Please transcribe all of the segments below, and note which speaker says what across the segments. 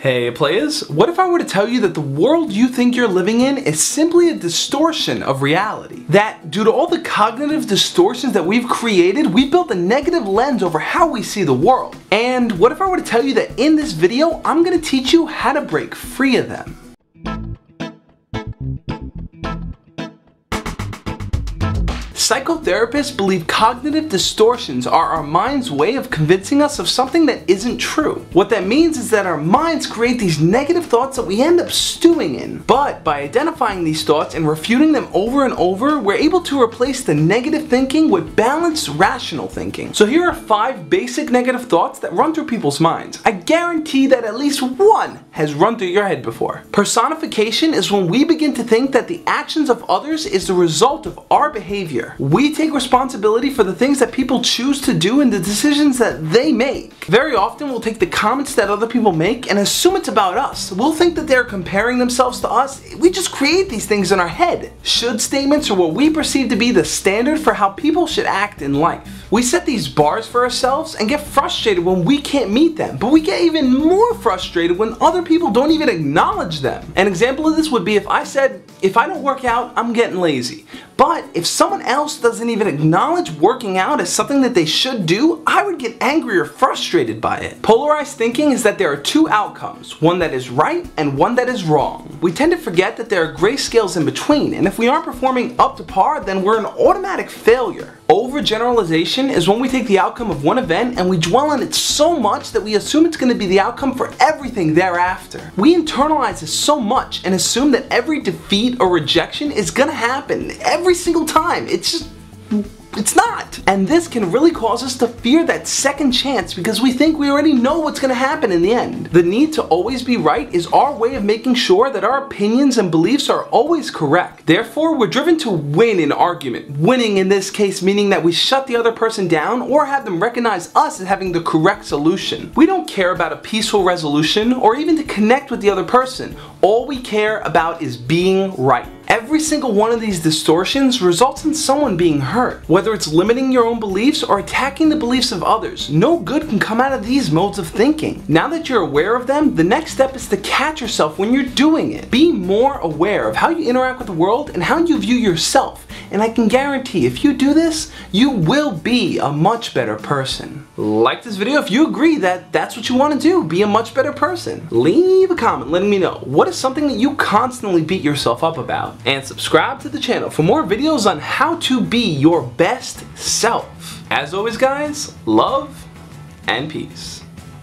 Speaker 1: Hey players, what if I were to tell you that the world you think you're living in is simply a distortion of reality? That due to all the cognitive distortions that we've created, we've built a negative lens over how we see the world. And what if I were to tell you that in this video, I'm going to teach you how to break free of them? Psychotherapists believe cognitive distortions are our mind's way of convincing us of something that isn't true. What that means is that our minds create these negative thoughts that we end up stewing in. But by identifying these thoughts and refuting them over and over, we're able to replace the negative thinking with balanced, rational thinking. So here are 5 basic negative thoughts that run through people's minds. I guarantee that at least one has run through your head before. Personification is when we begin to think that the actions of others is the result of our behavior. We take responsibility for the things that people choose to do and the decisions that they make. Very often we'll take the comments that other people make and assume it's about us. We'll think that they're comparing themselves to us. We just create these things in our head. Should statements are what we perceive to be the standard for how people should act in life. We set these bars for ourselves and get frustrated when we can't meet them, but we get even more frustrated when other people don't even acknowledge them. An example of this would be if I said, if I don't work out, I'm getting lazy. But if someone else doesn't even acknowledge working out as something that they should do, I would get angry or frustrated by it. Polarized thinking is that there are 2 outcomes, one that is right and one that is wrong. We tend to forget that there are gray scales in between, and if we aren't performing up to par, then we're an automatic failure. Overgeneralization is when we take the outcome of one event and we dwell on it so much that we assume it's going to be the outcome for everything thereafter. We internalize this so much and assume that every defeat or rejection is going to happen every single time. It's not. And this can really cause us to fear that second chance because we think we already know what's going to happen in the end. The need to always be right is our way of making sure that our opinions and beliefs are always correct. Therefore, we're driven to win an argument. Winning in this case meaning that we shut the other person down or have them recognize us as having the correct solution. We don't care about a peaceful resolution or even to connect with the other person. All we care about is being right. Every single one of these distortions results in someone being hurt. Whether it's limiting your own beliefs or attacking the beliefs of others, no good can come out of these modes of thinking. Now that you're aware of them, the next step is to catch yourself when you're doing it. Be more aware of how you interact with the world and how you view yourself. And I can guarantee if you do this, you will be a much better person. Like this video if you agree that that's what you want to do, be a much better person. Leave a comment letting me know what is something that you constantly beat yourself up about. And subscribe to the channel for more videos on how to be your best self. As always guys, love and peace.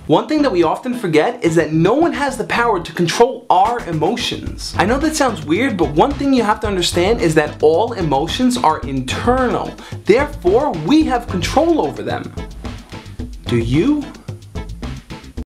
Speaker 1: One thing that we often forget is that no one has the power to control our emotions. I know that sounds weird, but one thing you have to understand is that all emotions are internal. Therefore, we have control over them. Do you?